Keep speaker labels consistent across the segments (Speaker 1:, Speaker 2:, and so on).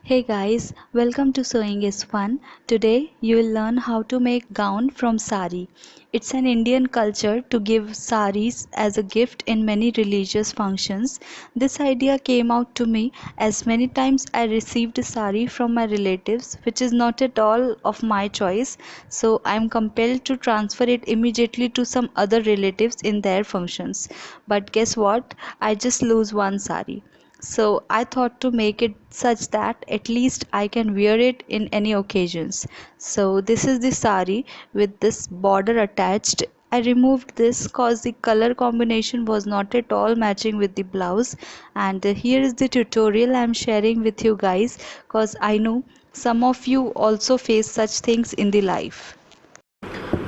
Speaker 1: Hey guys, welcome to Sewing is Fun. Today you will learn how to make gown from sari. It's an Indian culture to give saris as a gift in many religious functions. This idea came out to me as many times I received a sari from my relatives which is not at all of my choice, so I am compelled to transfer it immediately to some other relatives in their functions. But guess what? I just lose one sari. So I thought to make it such that at least I can wear it in any occasions. So this is the sari with this border attached. I removed this cause the color combination was not at all matching with the blouse, and here is the tutorial I am sharing with you guys cause I know some of you also face such things in the life.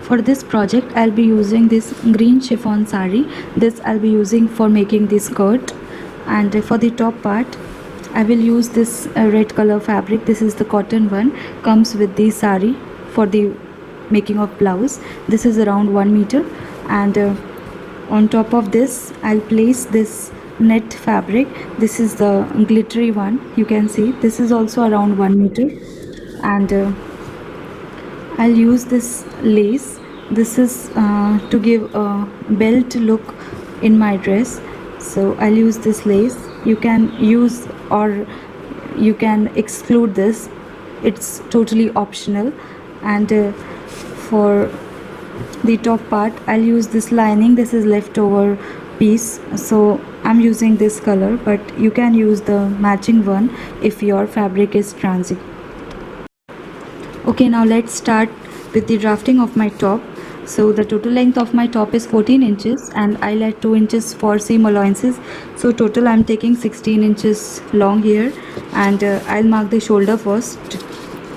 Speaker 1: For this project I'll be using this green chiffon sari. This I'll be using for making the skirt, and for the top part I will use this red color fabric. This is the cotton one, comes with the sari for the making of blouse. This is around 1 meter, and on top of this I'll place this net fabric. This is the glittery one, you can see. This is also around 1 meter, and I'll use this lace. This is to give a belt look in my dress, so I'll use this lace. You can use or you can exclude this, it's totally optional. And for the top part I'll use this lining. This is leftover piece, so I'm using this color, but you can use the matching one if your fabric is transy. Okay, now let's start with the drafting of my top. So the total length of my top is 14 inches, and I'll add 2 inches for seam allowances. So total I'm taking 16 inches long here, and I'll mark the shoulder first.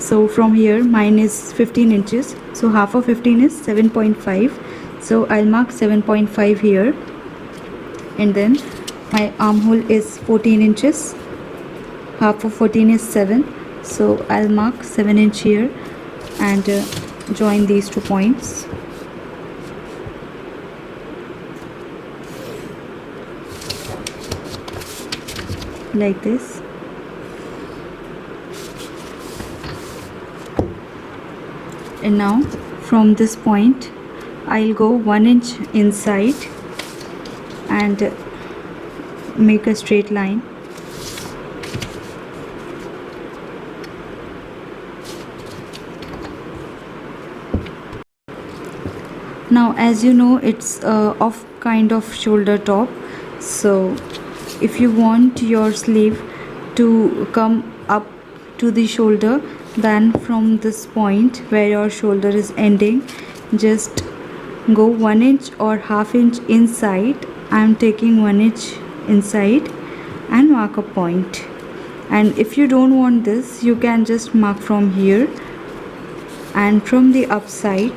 Speaker 1: So from here mine is 15 inches, so half of 15 is 7.5, so I'll mark 7.5 here. And then my armhole is 14 inches, half of 14 is 7, so I'll mark 7 inch here, and join these 2 points like this. And now from this point I'll go 1 inch inside and make a straight line. Now as you know, it's off kind of shoulder top, so if you want your sleeve to come up to the shoulder, then from this point where your shoulder is ending, just go 1 inch or half inch inside. I am taking 1 inch inside and mark a point. And if you don't want this, you can just mark from here, and from the upside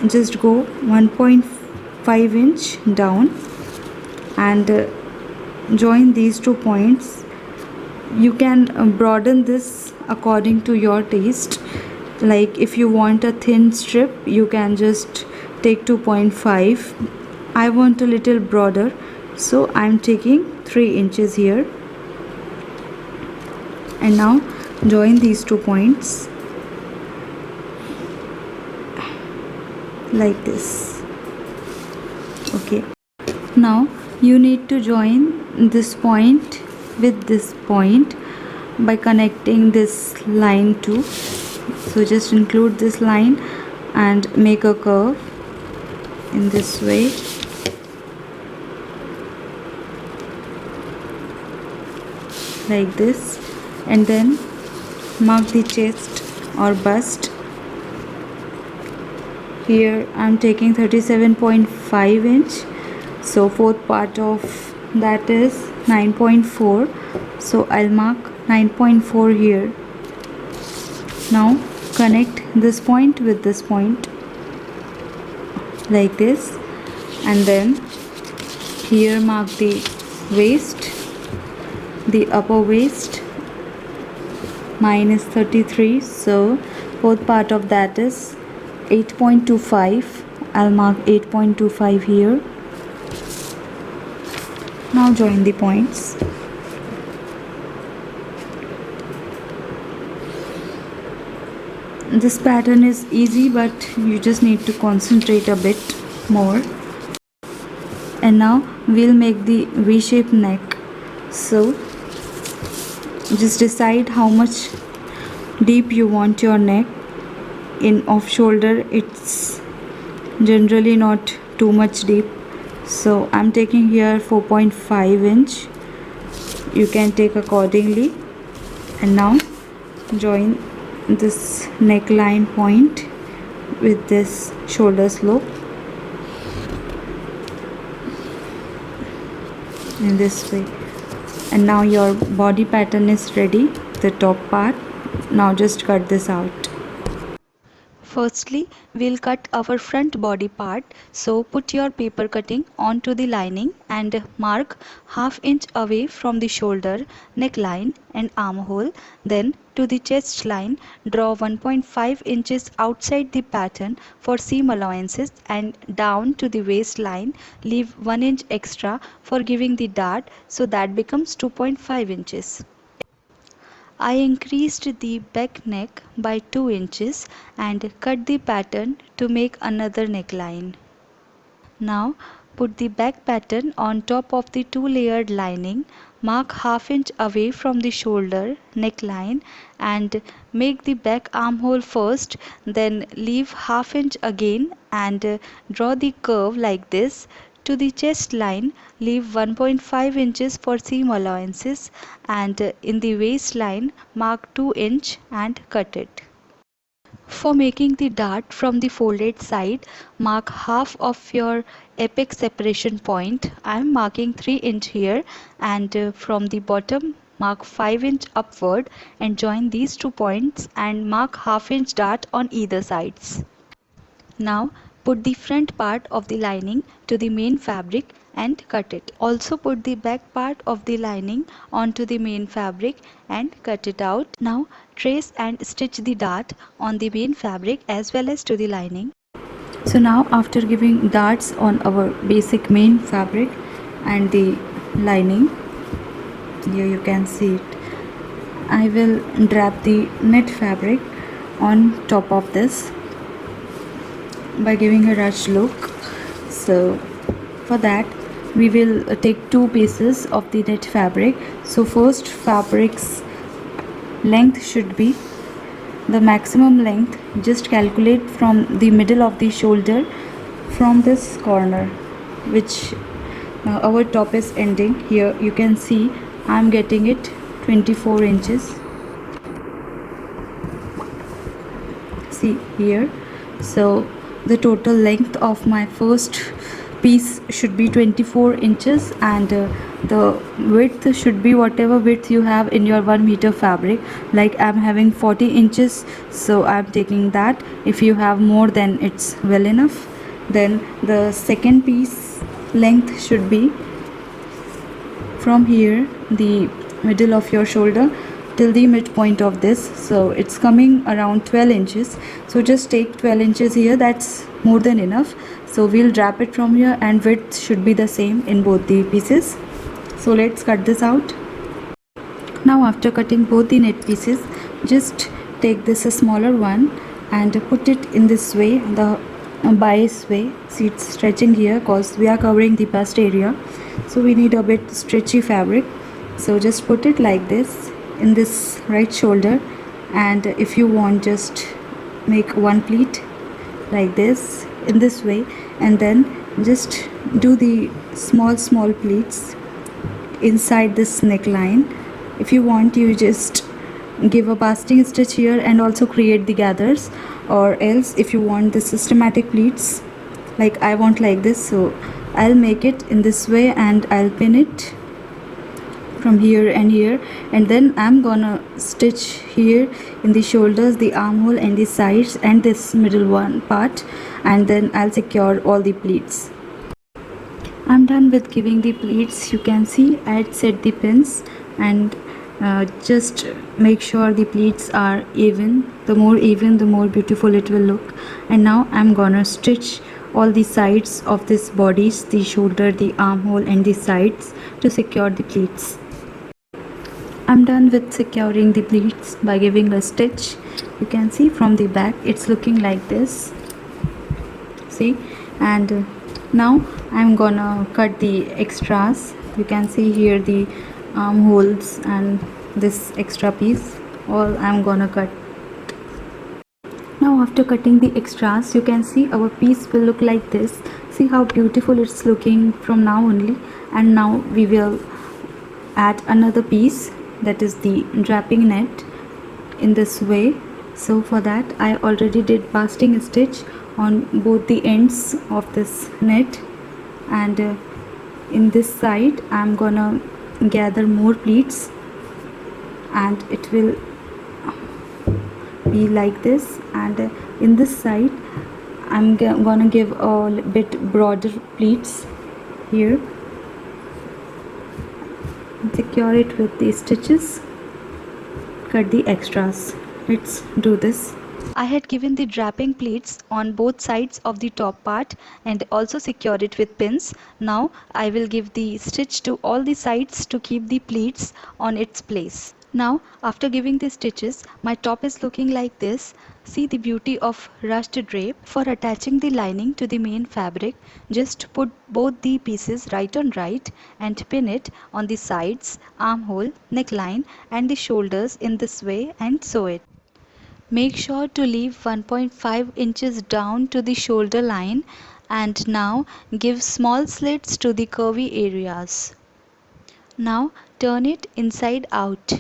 Speaker 1: just go 1.5 inch down and join these 2 points. You can broaden this according to your taste. Like if you want a thin strip, you can just take 2.5. I want a little broader, so I'm taking 3 inches here. And now join these 2 points like this. Okay, now you need to join this point with this point by connecting this line too. So just include this line and make a curve in this way. Like this, and then mark the chest or bust. Here I'm taking 37.5 inch, so fourth part of that is 9.4, so I'll mark 9.4 here. Now connect this point with this point like this, and then here mark the waist, the upper waist. Mine is 33, so fourth part of that is 8.25. I'll mark 8.25 here. Now join the points. This pattern is easy, but you just need to concentrate a bit more. And now we'll make the V-shaped neck. So just decide how much deep you want your neck. In off shoulder it's generally not too much deep, so I'm taking here 4.5 inch. You can take accordingly. And now join this neckline point with this shoulder slope in this way. And now your body pattern is ready, the top part. Now just cut this out. Firstly, we'll cut our front body part, so put your paper cutting onto the lining and mark ½ inch away from the shoulder, neckline and armhole. Then to the chest line, draw 1.5 inches outside the pattern for seam allowances, and down to the waistline, leave 1 inch extra for giving the dart, so that becomes 2.5 inches. I increased the back neck by 2 inches and cut the pattern to make another neckline. Now put the back pattern on top of the two-layered lining, mark ½ inch away from the shoulder neckline and make the back armhole first, then leave ½ inch again and draw the curve like this. To the chest line, leave 1.5 inches for seam allowances and in the waistline, mark 2 inch and cut it. For making the dart from the folded side, mark half of your apex separation point. I am marking 3 inch here, and from the bottom mark 5 inch upward and join these 2 points and mark ½ inch dart on either sides. Now put the front part of the lining to the main fabric and cut it. Also put the back part of the lining onto the main fabric and cut it out. Now trace and stitch the dart on the main fabric as well as to the lining. So now after giving darts on our basic main fabric and the lining, here you can see it, I will drape the net fabric on top of this by giving a ruched look. So for that we will take 2 pieces of the net fabric. So first fabric's length should be the maximum length. Just calculate from the middle of the shoulder from this corner, which our top is ending. Here you can see I'm getting it 24 inches. See here. So the total length of my first piece should be 24 inches and the width should be whatever width you have in your 1 meter fabric. Like I'm having 40 inches, so I'm taking that. If you have more, then it's well enough. Then the second piece length should be from here, the middle of your shoulder, till the midpoint of this, so it's coming around 12 inches. So just take 12 inches here, that's more than enough. So we'll drape it from here and width should be the same in both the pieces. So let's cut this out. Now after cutting both the net pieces, just take this smaller one and put it in this way, the bias way. See, it's stretching here because we are covering the bust area, so we need a bit stretchy fabric. So just put it like this in this right shoulder, and if you want, just make one pleat like this in this way, and then just do the small pleats inside this neckline. If you want, you just give a basting stitch here and also create the gathers, or else if you want the systematic pleats like I want like this, so I'll make it in this way and I'll pin it from here and here, and then I'm gonna stitch here in the shoulders, the armhole and the sides and this middle one part, and then I'll secure all the pleats. I'm done with giving the pleats. You can see I had set the pins, and just make sure the pleats are even. The more even, the more beautiful it will look. And now I'm gonna stitch all the sides of this bodies, the shoulder, the armhole and the sides, to secure the pleats. I'm done with securing the pleats by giving a stitch, You can see from the back it's looking like this. See, and now I'm gonna cut the extras. You can see here the armholes and this extra piece, all I'm gonna cut. Now after cutting the extras, you can see our piece will look like this. See how beautiful it's looking from now only. And now we will add another piece, that is the draping net, in this way. So for that I already did basting stitch on both the ends of this net, and in this side I'm gonna gather more pleats, and it will be like this. And in this side I'm gonna give a bit broader pleats here, secure it with the stitches, cut the extras. Let's do this. I had given the draping pleats on both sides of the top part and also secured it with pins. Now I will give the stitch to all the sides to keep the pleats on its place. Now after giving the stitches, my top is looking like this. See the beauty of ruched drape. For attaching the lining to the main fabric, just put both the pieces right on right and pin it on the sides, armhole, neckline and the shoulders in this way and sew it. Make sure to leave 1.5 inches down to the shoulder line, and now give small slits to the curvy areas. Now turn it inside out.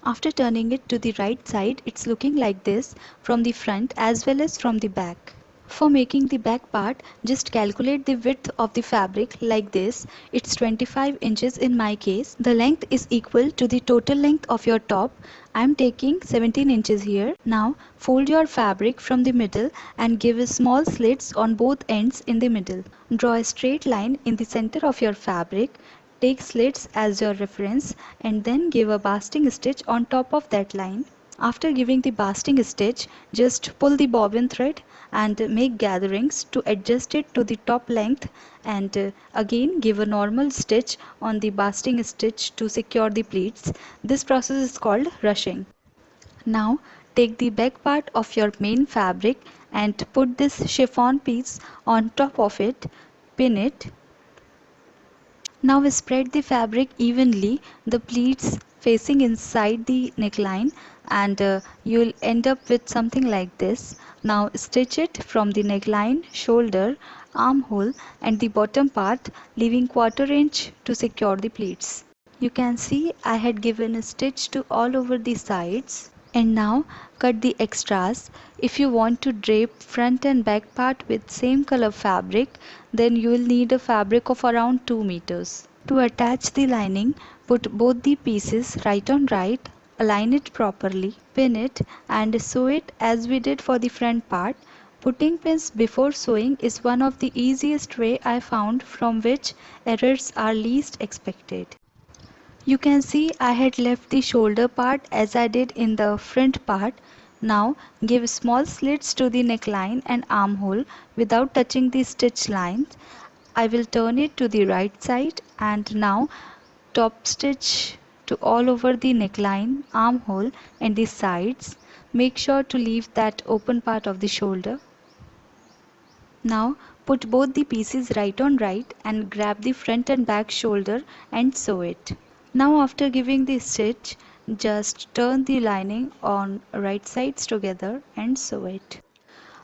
Speaker 1: After turning it to the right side, it's looking like this from the front as well as from the back. For making the back part, just calculate the width of the fabric like this. It's 25 inches in my case. The length is equal to the total length of your top. I'm taking 17 inches here. Now fold your fabric from the middle and give a small slits on both ends in the middle. Draw a straight line in the center of your fabric. Take slits as your reference and then give a basting stitch on top of that line. After giving the basting stitch, just pull the bobbin thread and make gatherings to adjust it to the top length, and again give a normal stitch on the basting stitch to secure the pleats. This process is called ruching. Now take the back part of your main fabric and put this chiffon piece on top of it, pin it. Now spread the fabric evenly, the pleats facing inside the neckline, and you'll end up with something like this. Now stitch it from the neckline, shoulder, armhole and the bottom part, leaving 1/4 inch to secure the pleats. You can see I had given a stitch to all over the sides. And now cut the extras. If you want to drape front and back part with same color fabric, then you will need a fabric of around 2 meters. To attach the lining, put both the pieces right on right, align it properly, pin it and sew it as we did for the front part. Putting pins before sewing is one of the easiest way I found, from which errors are least expected. You can see I had left the shoulder part as I did in the front part. Now give small slits to the neckline and armhole without touching the stitch lines. I will turn it to the right side, and now top stitch to all over the neckline, armhole and the sides. Make sure to leave that open part of the shoulder. Now put both the pieces right on right and grab the front and back shoulder and sew it. Now after giving the stitch, just turn the lining on right sides together and sew it.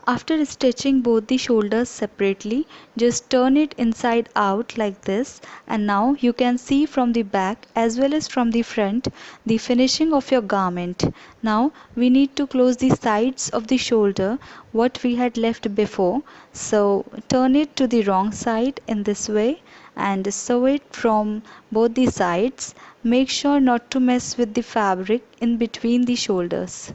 Speaker 1: After stitching both the shoulders separately, just turn it inside out like this, and now you can see from the back as well as from the front the finishing of your garment. Now we need to close the sides of the shoulder what we had left before. So turn it to the wrong side in this way and sew it from both the sides. Make sure not to mess with the fabric in between the shoulders.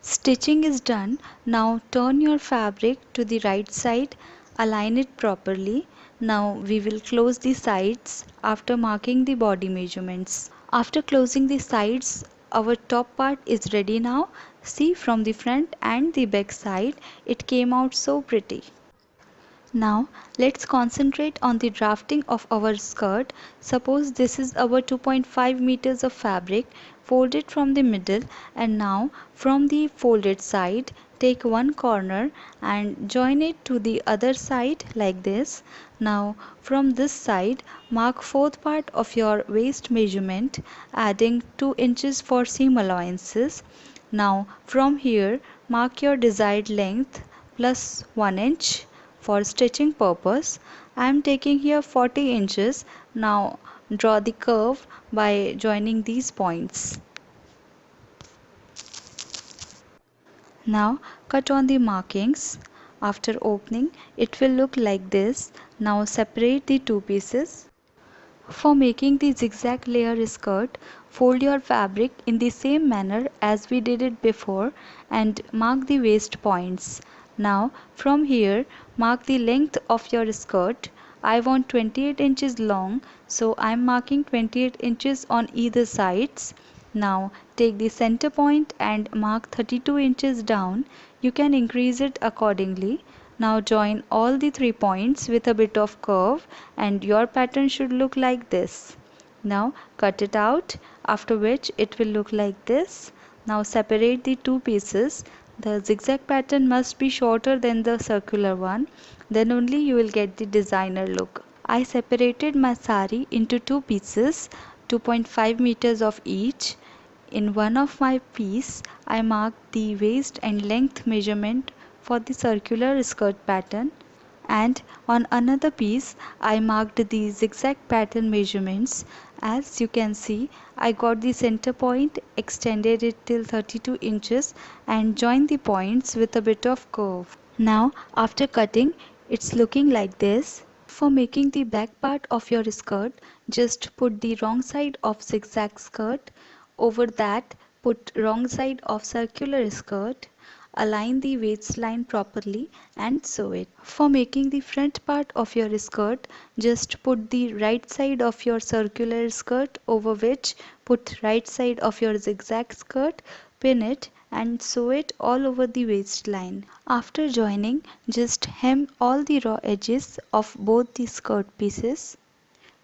Speaker 1: Stitching is done. Now turn your fabric to the right side, align it properly. Now we will close the sides after marking the body measurements. After closing the sides, our top part is ready now. See, from the front and the back side, it came out so pretty. Now let's concentrate on the drafting of our skirt. Suppose this is our 2.5 meters of fabric. Fold it from the middle, and now from the folded side take one corner and join it to the other side like this. Now from this side mark fourth part of your waist measurement, adding 2 inches for seam allowances. Now from here mark your desired length plus 1 inch for stitching purpose. I am taking here 40 inches. Now draw the curve by joining these points. Now cut on the markings. After opening, it will look like this. Now separate the two pieces. For making the zigzag layer skirt, fold your fabric in the same manner as we did it before and mark the waist points. Now from here mark the length of your skirt. I want 28 inches long, so I am marking 28 inches on either sides. Now take the center point and mark 32 inches down. You can increase it accordingly. Now join all the 3 points with a bit of curve and your pattern should look like this. Now cut it out, after which it will look like this. Now separate the two pieces. The zigzag pattern must be shorter than the circular one, then only you will get the designer look. I separated my sari into two pieces, 2.5 meters of each. In one of my piece, I marked the waist and length measurement for the circular skirt pattern, and on another piece I marked the zigzag pattern measurements. As you can see, I got the center point, extended it till 32 inches and joined the points with a bit of curve. Now after cutting, it's looking like this. For making the back part of your skirt, just put the wrong side of zigzag skirt over that, put wrong side of circular skirt, align the waistline properly and sew it. For making the front part of your skirt, just put the right side of your circular skirt over which put right side of your zigzag skirt, pin it and sew it all over the waistline. After joining, just hem all the raw edges of both the skirt pieces.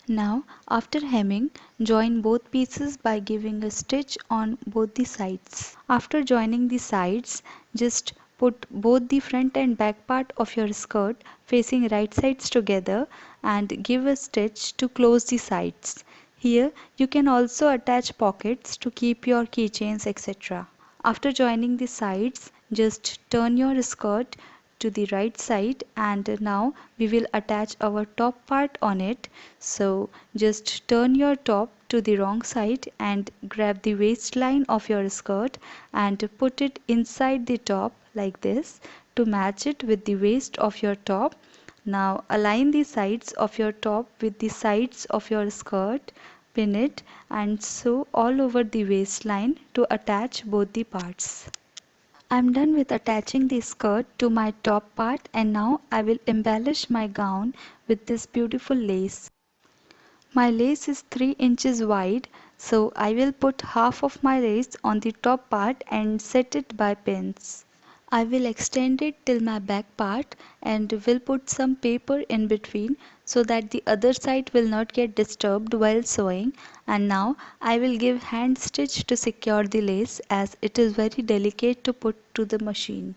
Speaker 1: Now after hemming, join both pieces by giving a stitch on both the sides. After joining the sides, just put both the front and back part of your skirt facing right sides together and give a stitch to close the sides. Here you can also attach pockets to keep your keychains, etc. After joining the sides, just turn your skirt to the right side and now we will attach our top part on it. So just turn your top to the wrong side and grab the waistline of your skirt and put it inside the top like this to match it with the waist of your top. Now align the sides of your top with the sides of your skirt, pin it and sew all over the waistline to attach both the parts. I'm done with attaching the skirt to my top part and now I will embellish my gown with this beautiful lace. My lace is 3 inches wide, so I will put half of my lace on the top part and set it by pins. I will extend it till my back part and will put some paper in between so that the other side will not get disturbed while sewing, and now I will give hand stitch to secure the lace as it is very delicate to put to the machine.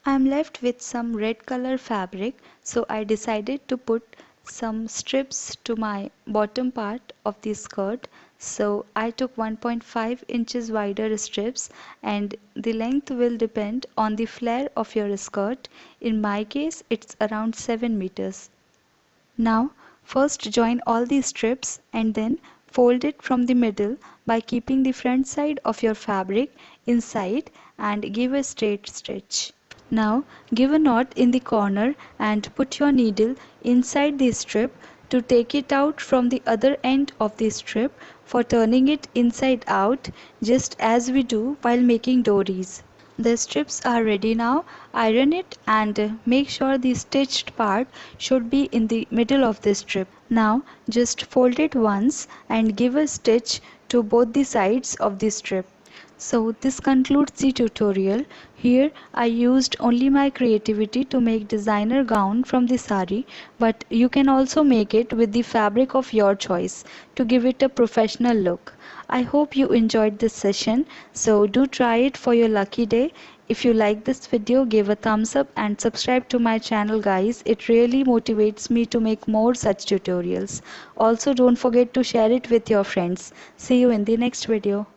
Speaker 1: I am left with some red color fabric, so I decided to put some strips to my bottom part of the skirt. So I took 1.5 inches wider strips and the length will depend on the flare of your skirt. In my case it's around 7 meters. Now first join all the strips and then fold it from the middle by keeping the front side of your fabric inside and give a straight stitch. Now give a knot in the corner and put your needle inside the strip to take it out from the other end of the strip for turning it inside out, just as we do while making dories. The strips are ready now. Iron it and make sure the stitched part should be in the middle of the strip. Now just fold it once and give a stitch to both the sides of the strip. So this concludes the tutorial. Here I used only my creativity to make designer gown from the sari, but you can also make it with the fabric of your choice to give it a professional look. I hope you enjoyed this session, so do try it for your lucky day. If you like this video, give a thumbs up and subscribe to my channel guys. It really motivates me to make more such tutorials. Also don't forget to share it with your friends. See you in the next video.